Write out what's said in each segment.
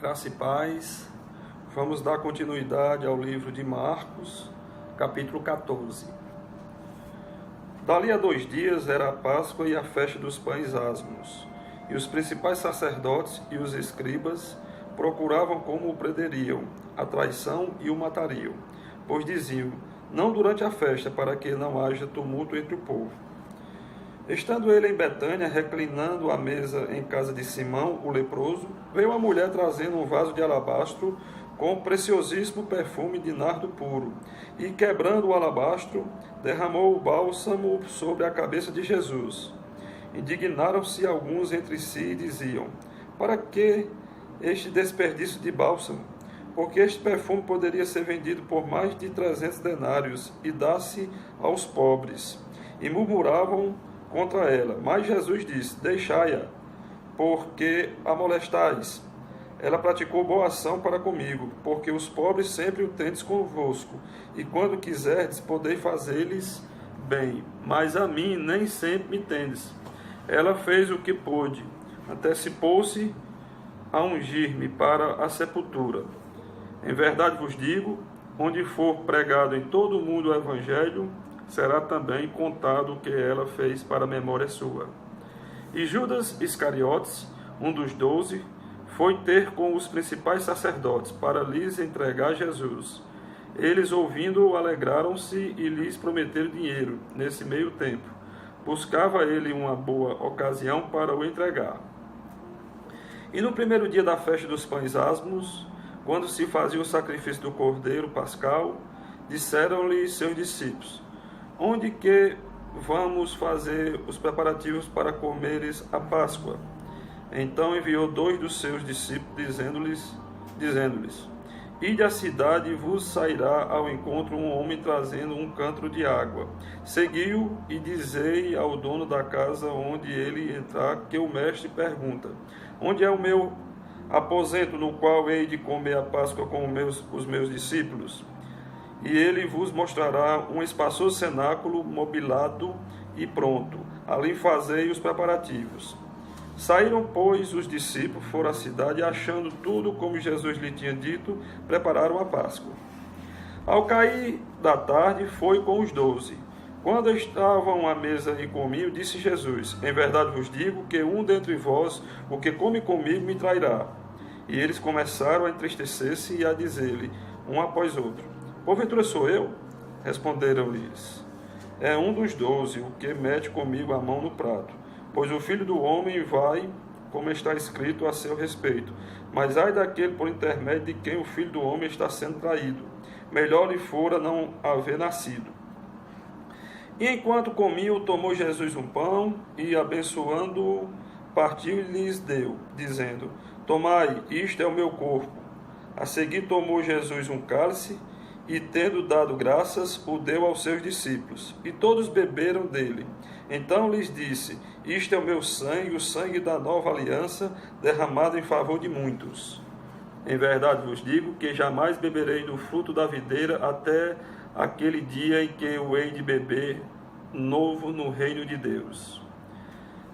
Graça e paz. Vamos dar continuidade ao livro de Marcos, capítulo 14. Dali a 2 dias era a Páscoa e a festa dos pães asmos, e os principais sacerdotes e os escribas procuravam como o prenderiam, a traição e o matariam, pois diziam, não durante a festa, para que não haja tumulto entre o povo. Estando ele em Betânia, reclinando à mesa em casa de Simão, o leproso, veio uma mulher trazendo um vaso de alabastro com preciosíssimo perfume de nardo puro, e, quebrando o alabastro, derramou o bálsamo sobre a cabeça de Jesus. Indignaram-se alguns entre si e diziam, para que este desperdício de bálsamo? Porque este perfume poderia ser vendido por mais de 300 denários e dar-se aos pobres. E murmuravam contra ela. Mas Jesus disse, deixai-a, porque a molestais. Ela praticou boa ação para comigo, porque os pobres sempre o tendes convosco, e quando quiserdes, podeis fazer-lhes bem, mas a mim nem sempre me tendes. Ela fez o que pôde, antecipou-se a ungir-me para a sepultura. Em verdade vos digo, onde for pregado em todo o mundo o Evangelho, será também contado o que ela fez para a memória sua. E Judas Iscariotes, um dos 12, foi ter com os principais sacerdotes para lhes entregar Jesus. Eles, ouvindo-o, alegraram-se e lhes prometeram dinheiro. Nesse meio tempo, buscava ele uma boa ocasião para o entregar. E no primeiro dia da festa dos pães asmos, quando se fazia o sacrifício do cordeiro pascal, disseram-lhe seus discípulos, onde que vamos fazer os preparativos para comeres a Páscoa? Então enviou 2 dos seus discípulos, dizendo-lhes, ide à cidade e vos sairá ao encontro um homem trazendo um cântaro de água. Segui-o e dizei ao dono da casa onde ele entrar que o mestre pergunta, onde é o meu aposento no qual hei de comer a Páscoa com os meus discípulos? E ele vos mostrará um espaçoso cenáculo mobilado e pronto. Ali fazei os preparativos. Saíram, pois, os discípulos, foram à cidade, e achando tudo como Jesus lhe tinha dito, prepararam a Páscoa. Ao cair da tarde, foi com os 12. Quando estavam à mesa e comiam, disse Jesus, em verdade vos digo que um dentre vós, o que come comigo, me trairá. E eles começaram a entristecer-se e a dizer-lhe, um após outro, porventura sou eu? Responderam-lhes, é um dos 12, o que mete comigo a mão no prato. Pois o Filho do Homem vai, como está escrito a seu respeito. Mas ai daquele por intermédio de quem o Filho do Homem está sendo traído. Melhor lhe fora não haver nascido. E enquanto comiam, tomou Jesus um pão e, abençoando-o, partiu e lhes deu, dizendo, tomai, isto é o meu corpo. A seguir tomou Jesus um cálice e, tendo dado graças, o deu aos seus discípulos. E todos beberam dele. Então lhes disse, isto é o meu sangue, o sangue da nova aliança, derramado em favor de muitos. Em verdade vos digo que jamais beberei do fruto da videira até aquele dia em que o hei de beber novo no reino de Deus.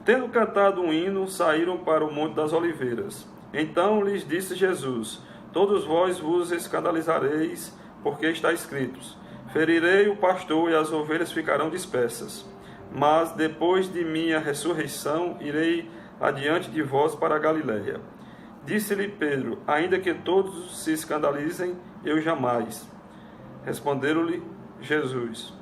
Tendo cantado um hino, saíram para o Monte das Oliveiras. Então lhes disse Jesus, todos vós vos escandalizareis, porque está escrito, ferirei o pastor e as ovelhas ficarão dispersas. Mas depois de minha ressurreição, irei adiante de vós para a Galiléia. Disse-lhe Pedro, ainda que todos se escandalizem, eu jamais. Responderam-lhe Jesus,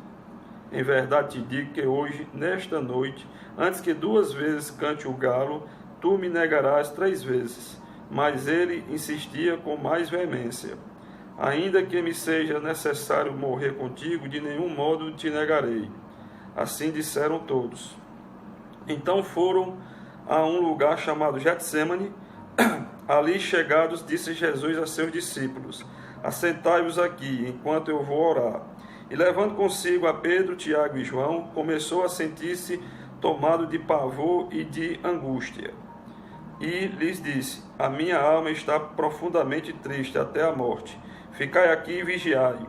em verdade te digo que hoje, nesta noite, antes que 2 vezes cante o galo, tu me negarás 3 vezes. Mas ele insistia com mais veemência, ainda que me seja necessário morrer contigo, de nenhum modo te negarei. Assim disseram todos. Então foram a um lugar chamado Getsemane. Ali chegados, disse Jesus a seus discípulos, assentai-vos aqui, enquanto eu vou orar. E levando consigo a Pedro, Tiago e João, começou a sentir-se tomado de pavor e de angústia. E lhes disse, a minha alma está profundamente triste até a morte. Ficai aqui e vigiai.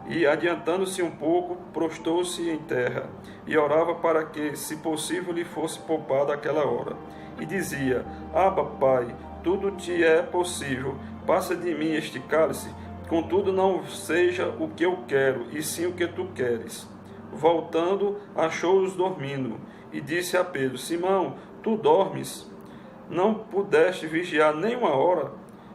E, adiantando-se um pouco, prostou-se em terra, e orava para que, se possível, lhe fosse poupada aquela hora. E dizia, Abba, Pai, tudo te é possível. Passa de mim este cálice, contudo não seja o que eu quero, e sim o que tu queres. Voltando, achou-os dormindo, e disse a Pedro: Simão, tu dormes? Não pudeste vigiar nem uma hora?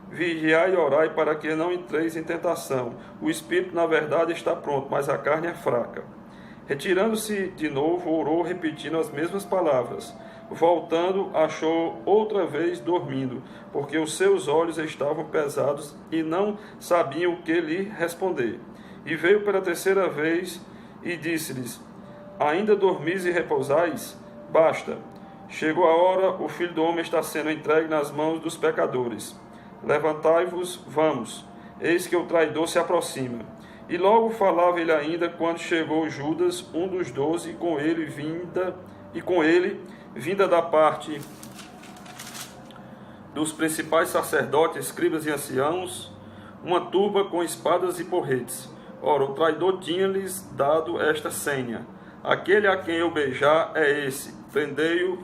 Vigiai e orai para que não entreis em tentação. O espírito, na verdade, está pronto, mas a carne é fraca. Retirando-se de novo, orou, repetindo as mesmas palavras. Voltando, achou outra vez dormindo, porque os seus olhos estavam pesados e não sabiam o que lhe responder. E veio pela terceira vez e disse-lhes: Ainda dormis e repousais? Basta. Chegou a hora, o Filho do Homem está sendo entregue nas mãos dos pecadores. Levantai-vos, vamos, eis que o traidor se aproxima. E logo falava ele ainda, quando chegou Judas, um dos 12, e com ele vinda da parte dos principais sacerdotes, escribas e anciãos, uma turba com espadas e porretes. Ora, o traidor tinha-lhes dado esta senha: aquele a quem eu beijar é esse, prendei-o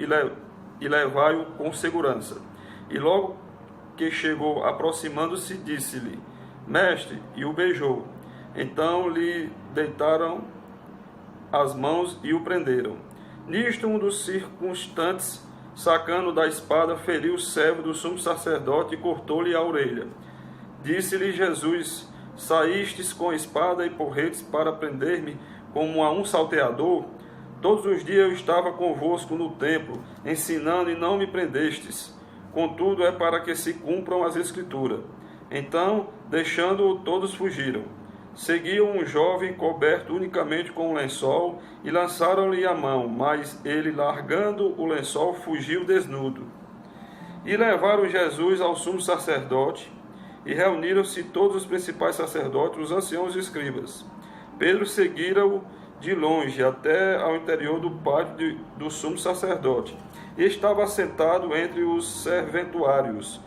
e levai-o com segurança. E logo que chegou, aproximando-se, disse-lhe: Mestre, e o beijou. Então lhe deitaram as mãos e o prenderam. Nisto, um dos circunstantes, sacando da espada, feriu o servo do sumo sacerdote e cortou-lhe a orelha. Disse-lhe Jesus: Saístes com espada e porretes para prender-me como a um salteador? Todos os dias eu estava convosco no templo, ensinando, e não me prendestes. Contudo, é para que se cumpram as Escrituras. Então, deixando-o, todos fugiram. Seguiam um jovem coberto unicamente com um lençol e lançaram-lhe a mão, mas ele, largando o lençol, fugiu desnudo. E levaram Jesus ao sumo sacerdote, e reuniram-se todos os principais sacerdotes, os anciãos e escribas. Pedro seguira-o de longe até ao interior do pátio do sumo sacerdote, e estava sentado entre os serventuários,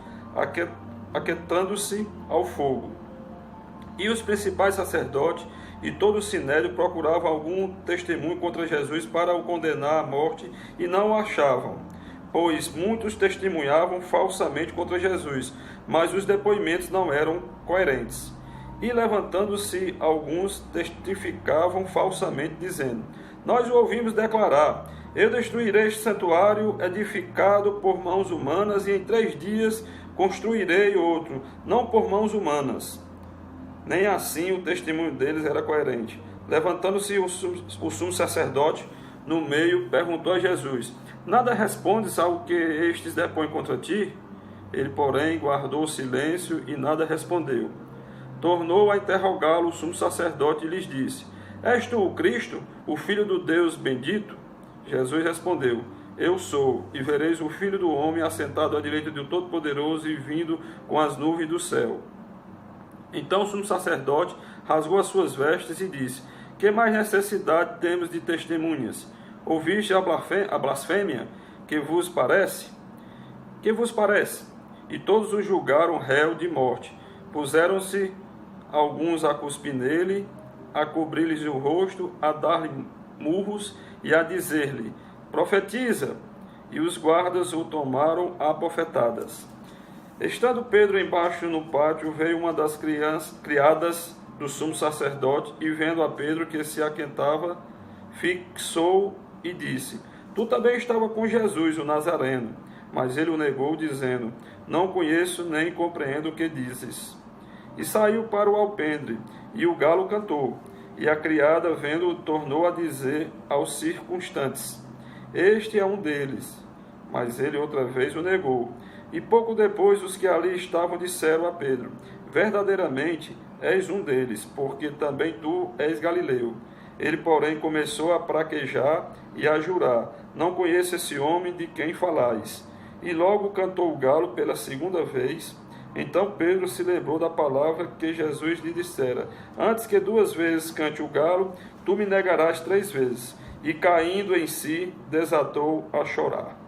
aquietando-se ao fogo. E os principais sacerdotes e todo o sinédrio procuravam algum testemunho contra Jesus para o condenar à morte, e não o achavam, pois muitos testemunhavam falsamente contra Jesus, mas os depoimentos não eram coerentes. E levantando-se alguns, testificavam falsamente, dizendo: Nós o ouvimos declarar: Eu destruirei este santuário edificado por mãos humanas, e em 3 dias construirei outro, não por mãos humanas. Nem assim o testemunho deles era coerente. Levantando-se o sumo sacerdote no meio, perguntou a Jesus: Nada respondes ao que estes depõem contra ti? Ele, porém, guardou silêncio e nada respondeu. Tornou a interrogá-lo o sumo sacerdote e lhes disse: És tu o Cristo, o Filho do Deus bendito? Jesus respondeu: Eu sou, e vereis o Filho do Homem assentado à direita do Todo-Poderoso e vindo com as nuvens do céu. Então o sumo sacerdote rasgou as suas vestes e disse: Que mais necessidade temos de testemunhas? Ouviste a blasfêmia? Que vos parece? Que vos parece? E todos o julgaram réu de morte. Puseram-se alguns a cuspir nele, a cobrir-lhes o rosto, a dar-lhe murros e a dizer-lhe: Profetiza! E os guardas o tomaram a bofetadas. Estando Pedro embaixo no pátio, veio uma das criadas do sumo sacerdote, e vendo a Pedro que se aquentava, fixou e disse: Tu também estava com Jesus, o Nazareno. Mas ele o negou, dizendo: Não conheço nem compreendo o que dizes. E saiu para o alpendre, e o galo cantou. E a criada, vendo-o, tornou a dizer aos circunstantes: Este é um deles. Mas ele outra vez o negou. E pouco depois os que ali estavam disseram a Pedro: Verdadeiramente és um deles, porque também tu és galileu. Ele, porém, começou a praquejar e a jurar: Não conheço esse homem de quem falais. E logo cantou o galo pela segunda vez. Então Pedro se lembrou da palavra que Jesus lhe dissera: Antes que 2 vezes cante o galo, tu me negarás 3 vezes. E caindo em si, desatou a chorar.